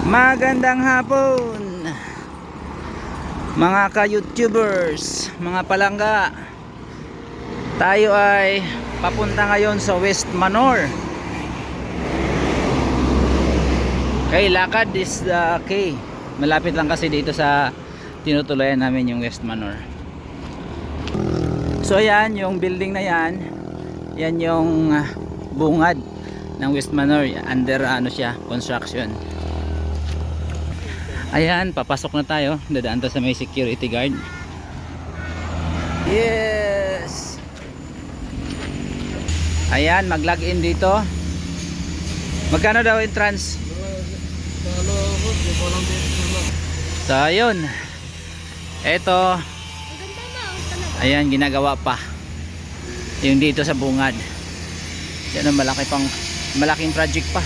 Magandang hapon mga ka-YouTubers, mga palangga. Tayo ay papunta ngayon sa West Manor. Okay, lakad is the key. Malapit lang kasi dito sa tinutuluyan namin yung West Manor. So ayan, yung building na yan, yan yung bungad ng West Manor. Under siya, construction. Ayan, papasok na tayo. Dadaan to sa may security guard. Yes. Ayan, mag-login dito. Magkano daw entrance? So, ayun. Eto. Ayan, ginagawa pa. Yung dito sa bungad. Yan ang malaking project pa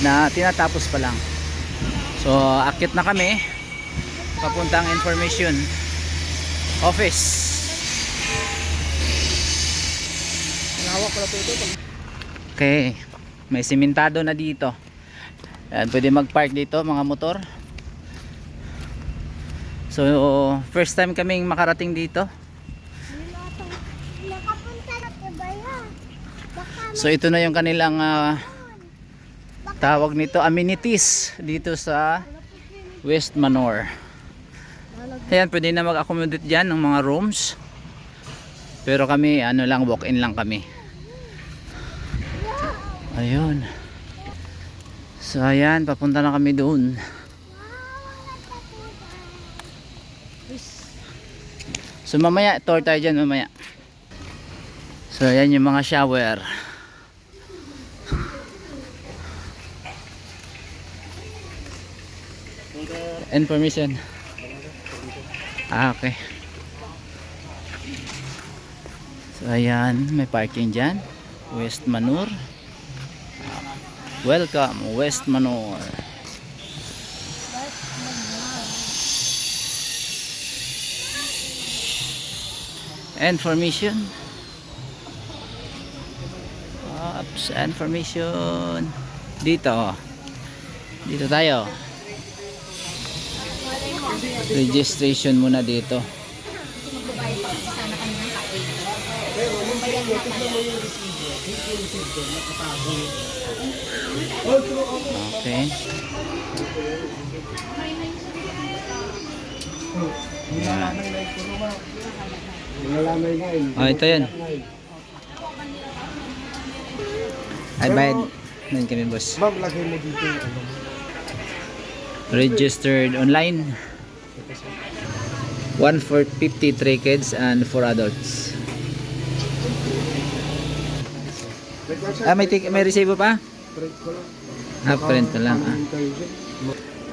na tinatapos pa lang. So, akit na kami papuntang information office. Okay, may simentado na dito. Ayan, pwede mag-park dito mga motor. So, first time kaming makarating dito. So, ito na yung kanilang tawag nito, amenities dito sa West Manor. Ayan, pwede na mag-accommodate dyan ng mga rooms. Pero kami, lang, walk-in lang kami. Ayun. So, ayan, papunta na kami doon. So, mamaya, tour tayo dyan mamaya. So, ayan yung mga shower. Information. Okay. So ayan, may parking dyan. West Manor. Welcome West Manor. Information. Oops, information. Dito. Dito tayo. Registration muna dito. Okay. Oh, ito yan. Ay, bayad. Nan kami, boss. Registered online. 1 for 53 kids and 4 adults. May resibo pa? Print na lang.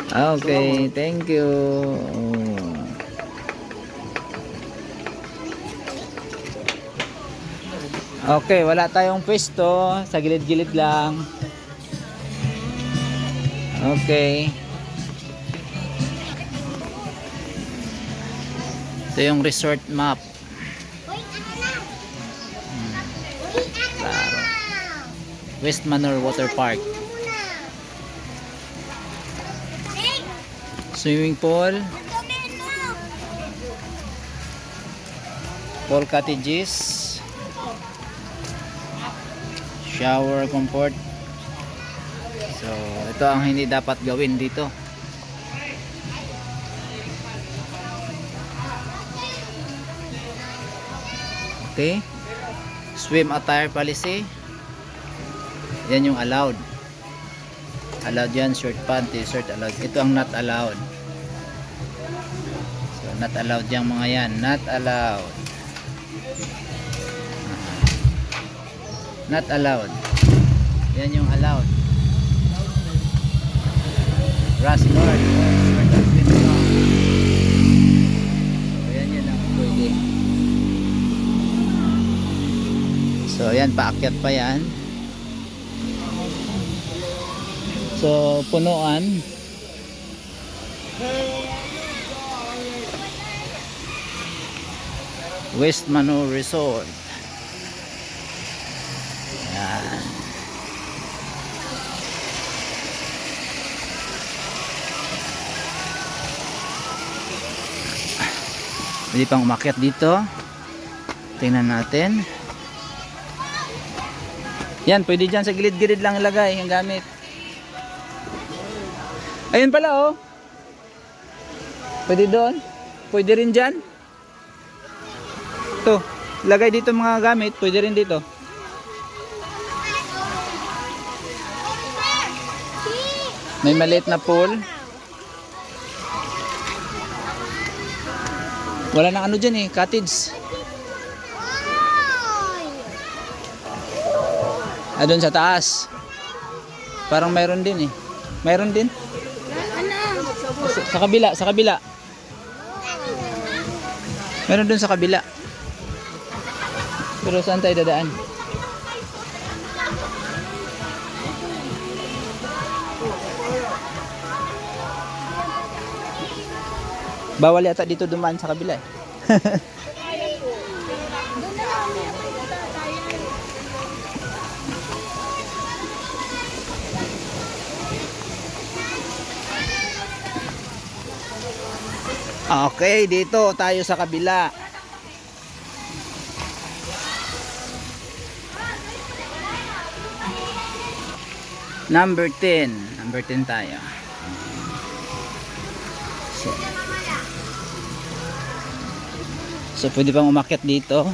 Okay, thank you. Okay, wala tayong pwesto. Sa gilid-gilid lang. Okay. Ito yung resort map. Claro. West Manor Water Park. Swimming pool. Pool cottages. Shower comfort. So, ito ang hindi dapat gawin dito. Okay. Swim attire policy. Yan yung allowed. Allowed yan, short pant, t-shirt allowed. Ito ang not allowed. So, not allowed yung mga yan. Not allowed. Not allowed. Yan yung allowed. Grass guard. So ayan, paakyat pa yan. So punuan. West Manor Resort. Ayan. Pwede pang umakyat dito. Tingnan natin. Yan, pwede dyan sa gilid-gilid lang ilagay yung gamit. Ayun pala oh. Pwede doon. Pwede rin dyan. Ito, lagay dito mga gamit. Pwede rin dito. May maliit na pool. Wala nang ano dyan eh, cottage. Doon sa taas. Parang mayroon din eh. Mayroon din. Sa kabila, sa kabila. Meron dun sa kabila. Pero saan tayo dadaan? Bawal yata dito dumaan sa kabila eh. Okay, dito tayo sa kabila. Number 10. Number 10 tayo. So pwede pang umakyat dito.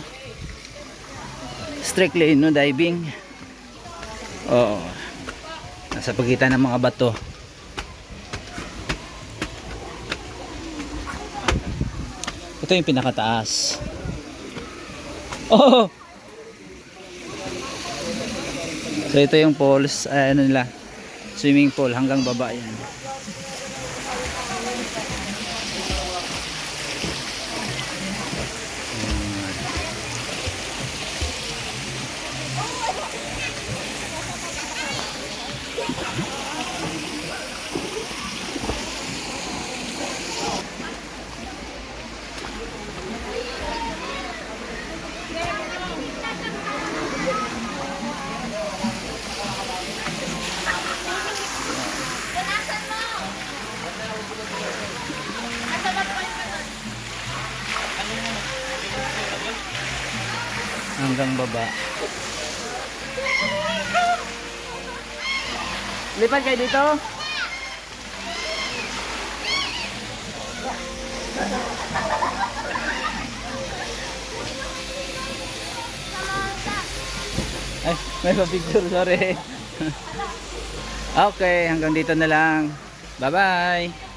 Strictly no diving. Oo. Nasa pagitan ng mga bato. Ito yung pinakataas. Oh! So ito yung pools, ano nila, swimming pool hanggang baba yan. Hanggang baba. Lipat kayo dito. Ay, may pa-picture, sorry. Okay, hanggang dito na lang. Bye-bye.